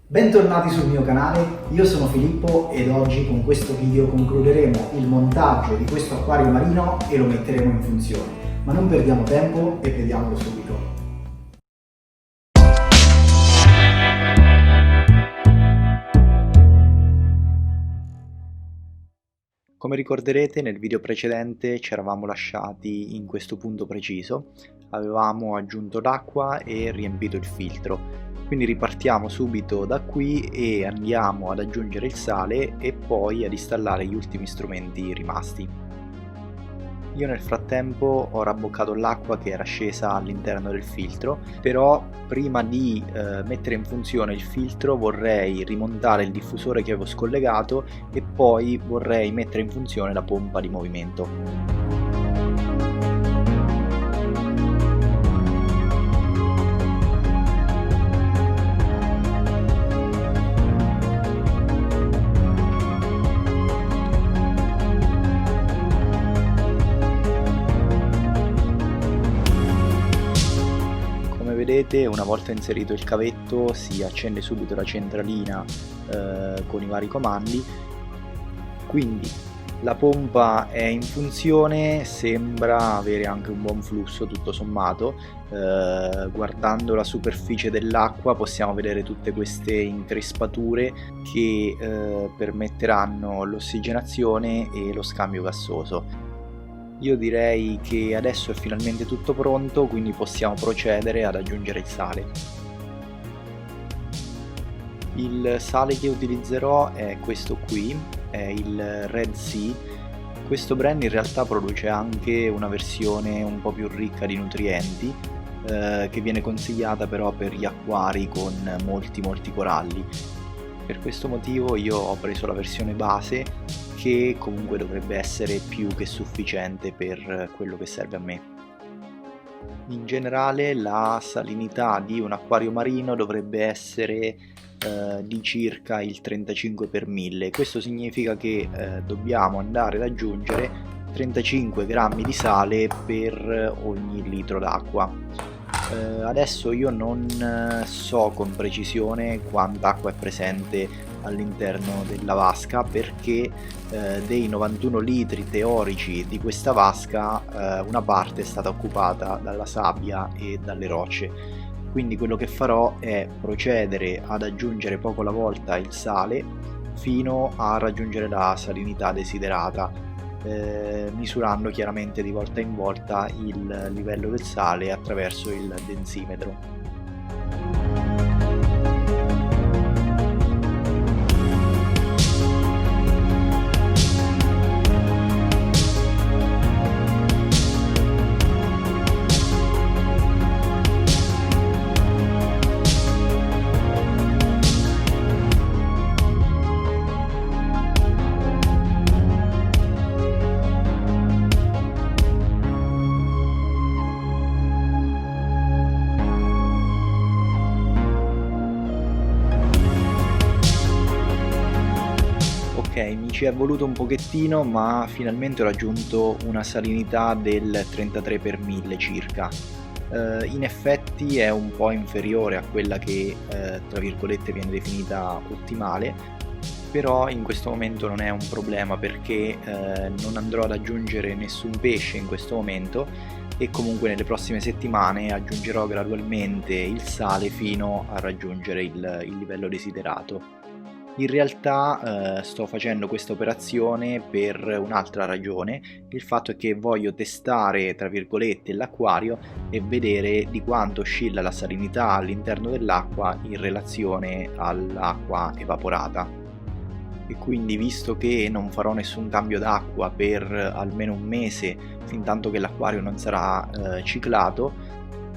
Bentornati sul mio canale, io sono Filippo ed oggi con questo video concluderemo il montaggio di questo acquario marino e lo metteremo in funzione. Ma non perdiamo tempo e vediamolo subito. Come ricorderete, nel video precedente ci eravamo lasciati in questo punto preciso, avevamo aggiunto l'acqua e riempito il filtro, quindi ripartiamo subito da qui e andiamo ad aggiungere il sale e poi ad installare gli ultimi strumenti rimasti. Io nel frattempo ho rabboccato l'acqua che era scesa all'interno del filtro, però prima di mettere in funzione il filtro vorrei rimontare il diffusore che avevo scollegato e poi vorrei mettere in funzione la pompa di movimento. Vedete, una volta inserito il cavetto si accende subito la centralina con i vari comandi, quindi la pompa è in funzione, sembra avere anche un buon flusso tutto sommato. Guardando la superficie dell'acqua possiamo vedere tutte queste increspature che permetteranno l'ossigenazione e lo scambio gassoso. Io direi che adesso è finalmente tutto pronto, quindi possiamo procedere ad aggiungere il sale. Il sale che utilizzerò è questo qui, è il Red Sea. Questo brand in realtà produce anche una versione un po' più ricca di nutrienti, che viene consigliata però per gli acquari con molti coralli. Per questo motivo io ho preso la versione base, che comunque dovrebbe essere più che sufficiente per quello che serve a me. In generale la salinità di un acquario marino dovrebbe essere di circa il 35 per 1000. Questo significa che dobbiamo andare ad aggiungere 35 grammi di sale per ogni litro d'acqua. Adesso io non so con precisione quanta acqua è presente all'interno della vasca, perché dei 91 litri teorici di questa vasca una parte è stata occupata dalla sabbia e dalle rocce, quindi quello che farò è procedere ad aggiungere poco alla volta il sale fino a raggiungere la salinità desiderata, misurando chiaramente di volta in volta il livello del sale attraverso il densimetro. Ok, mi ci è voluto un pochettino, ma finalmente ho raggiunto una salinità del 33 per 1000 circa. In effetti è un po' inferiore a quella che tra virgolette viene definita ottimale, però in questo momento non è un problema, perché non andrò ad aggiungere nessun pesce in questo momento e comunque nelle prossime settimane aggiungerò gradualmente il sale fino a raggiungere il livello desiderato. In realtà sto facendo questa operazione per un'altra ragione. Il fatto è che voglio testare, tra virgolette, l'acquario e vedere di quanto oscilla la salinità all'interno dell'acqua in relazione all'acqua evaporata. E quindi, visto che non farò nessun cambio d'acqua per almeno un mese, fin tanto che l'acquario non sarà ciclato,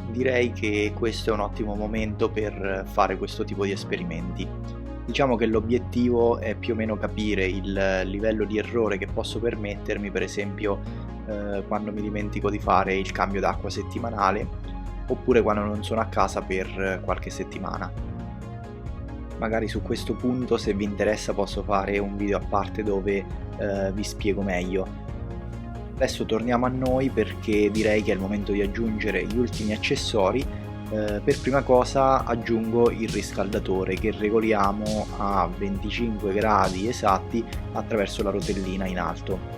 direi che questo è un ottimo momento per fare questo tipo di esperimenti. Diciamo che l'obiettivo è più o meno capire il livello di errore che posso permettermi, per esempio quando mi dimentico di fare il cambio d'acqua settimanale, oppure quando non sono a casa per qualche settimana. Magari su questo punto, se vi interessa, posso fare un video a parte dove vi spiego meglio. Adesso torniamo a noi, perché direi che è il momento di aggiungere gli ultimi accessori Per prima cosa aggiungo il riscaldatore che regoliamo a 25 gradi esatti attraverso la rotellina in alto.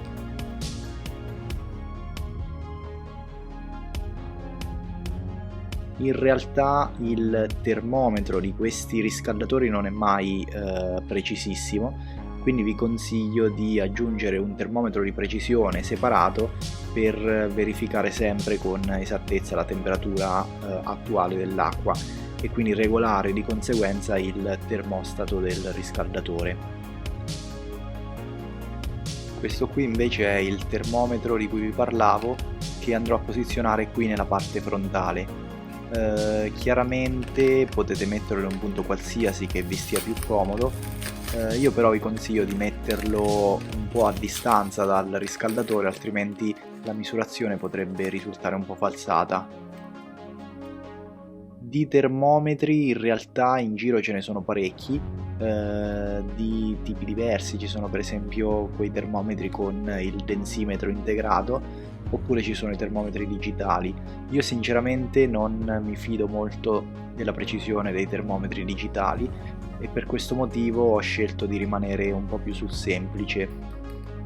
In realtà il termometro di questi riscaldatori non è mai precisissimo, quindi vi consiglio di aggiungere un termometro di precisione separato per verificare sempre con esattezza la temperatura attuale dell'acqua e quindi regolare di conseguenza il termostato del riscaldatore. Questo qui invece è il termometro di cui vi parlavo, che andrò a posizionare qui nella parte frontale. Chiaramente potete metterlo in un punto qualsiasi che vi stia più comodo, io però vi consiglio di metterlo un po' a distanza dal riscaldatore, altrimenti la misurazione potrebbe risultare un po' falsata. Di termometri in realtà in giro ce ne sono parecchi, di tipi diversi. Ci sono per esempio quei termometri con il densimetro integrato, oppure ci sono i termometri digitali. Io sinceramente non mi fido molto della precisione dei termometri digitali e per questo motivo ho scelto di rimanere un po' più sul semplice,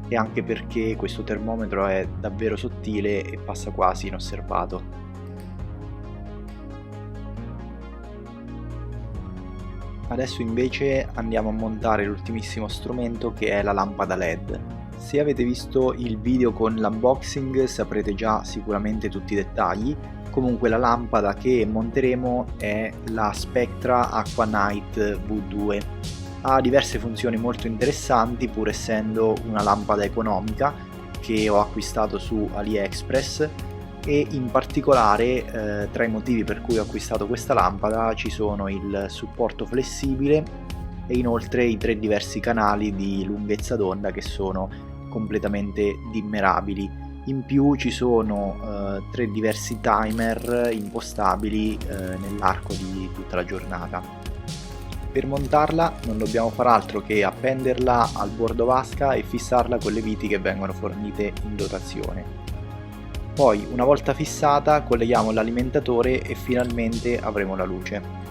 e anche perché questo termometro è davvero sottile e passa quasi inosservato. Adesso invece andiamo a montare l'ultimissimo strumento, che è la lampada LED. Se avete visto il video con l'unboxing saprete già sicuramente tutti i dettagli. Comunque la lampada che monteremo è la Spectra Aquanite V2. Ha diverse funzioni molto interessanti, pur essendo una lampada economica che ho acquistato su AliExpress, e in particolare tra i motivi per cui ho acquistato questa lampada ci sono il supporto flessibile e inoltre i 3 diversi canali di lunghezza d'onda che sono completamente dimmerabili. In più ci sono 3 diversi timer impostabili nell'arco di tutta la giornata. Per montarla non dobbiamo far altro che appenderla al bordo vasca e fissarla con le viti che vengono fornite in dotazione. Poi, una volta fissata, colleghiamo l'alimentatore e finalmente avremo la luce.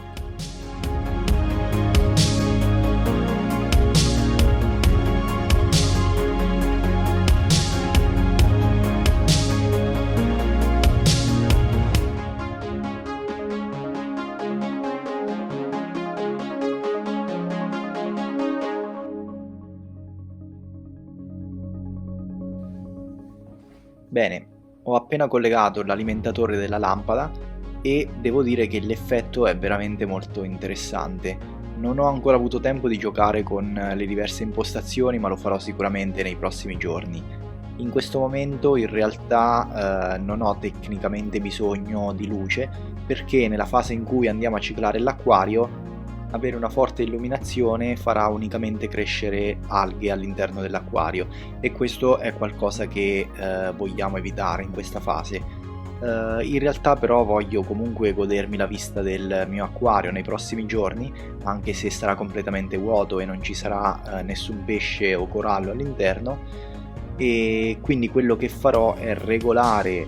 Bene, ho appena collegato l'alimentatore della lampada e devo dire che l'effetto è veramente molto interessante. Non ho ancora avuto tempo di giocare con le diverse impostazioni, ma lo farò sicuramente nei prossimi giorni. In questo momento in realtà non ho tecnicamente bisogno di luce, perché nella fase in cui andiamo a ciclare l'acquario avere una forte illuminazione farà unicamente crescere alghe all'interno dell'acquario, e questo è qualcosa che vogliamo evitare in questa fase. In realtà però voglio comunque godermi la vista del mio acquario nei prossimi giorni, anche se sarà completamente vuoto e non ci sarà nessun pesce o corallo all'interno, e quindi quello che farò è regolare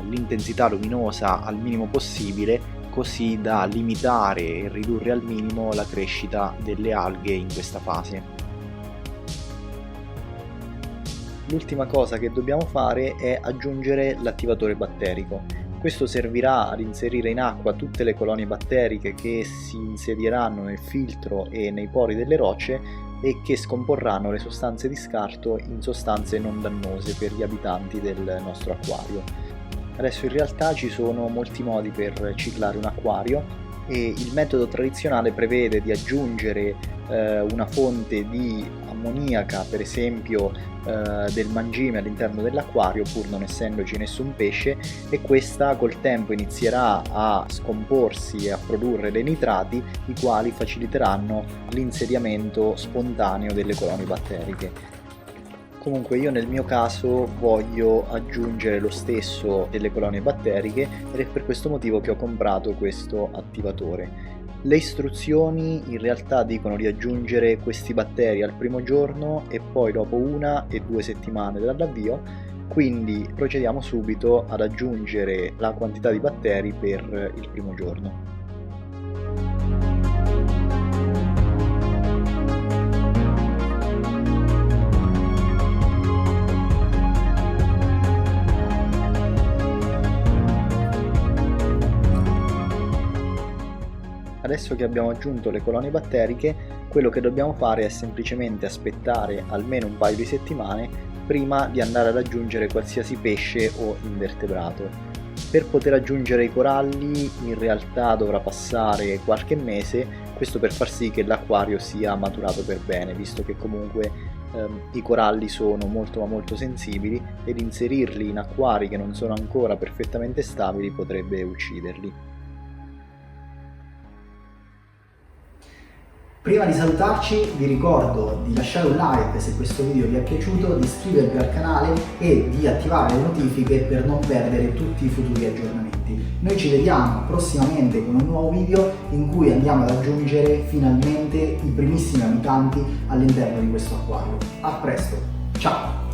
l'intensità luminosa al minimo possibile, così da limitare e ridurre al minimo la crescita delle alghe in questa fase. L'ultima cosa che dobbiamo fare è aggiungere l'attivatore batterico. Questo servirà ad inserire in acqua tutte le colonie batteriche che si insedieranno nel filtro e nei pori delle rocce e che scomporranno le sostanze di scarto in sostanze non dannose per gli abitanti del nostro acquario. Adesso in realtà ci sono molti modi per ciclare un acquario, e il metodo tradizionale prevede di aggiungere una fonte di ammoniaca, per esempio del mangime, all'interno dell'acquario, pur non essendoci nessun pesce, e questa col tempo inizierà a scomporsi e a produrre dei nitrati, i quali faciliteranno l'insediamento spontaneo delle colonie batteriche. Comunque io nel mio caso voglio aggiungere lo stesso delle colonie batteriche, ed è per questo motivo che ho comprato questo attivatore. Le istruzioni in realtà dicono di aggiungere questi batteri al primo giorno e poi dopo 1 e 2 settimane dall'avvio, Quindi procediamo subito ad aggiungere la quantità di batteri per il primo giorno. Adesso che abbiamo aggiunto le colonie batteriche, quello che dobbiamo fare è semplicemente aspettare almeno un paio di settimane prima di andare ad aggiungere qualsiasi pesce o invertebrato. Per poter aggiungere i coralli in realtà dovrà passare qualche mese, questo per far sì che l'acquario sia maturato per bene, visto che comunque i coralli sono molto sensibili ed inserirli in acquari che non sono ancora perfettamente stabili potrebbe ucciderli. Prima di salutarci vi ricordo di lasciare un like se questo video vi è piaciuto, di iscrivervi al canale e di attivare le notifiche per non perdere tutti i futuri aggiornamenti. Noi ci vediamo prossimamente con un nuovo video in cui andiamo ad aggiungere finalmente i primissimi abitanti all'interno di questo acquario. A presto, ciao!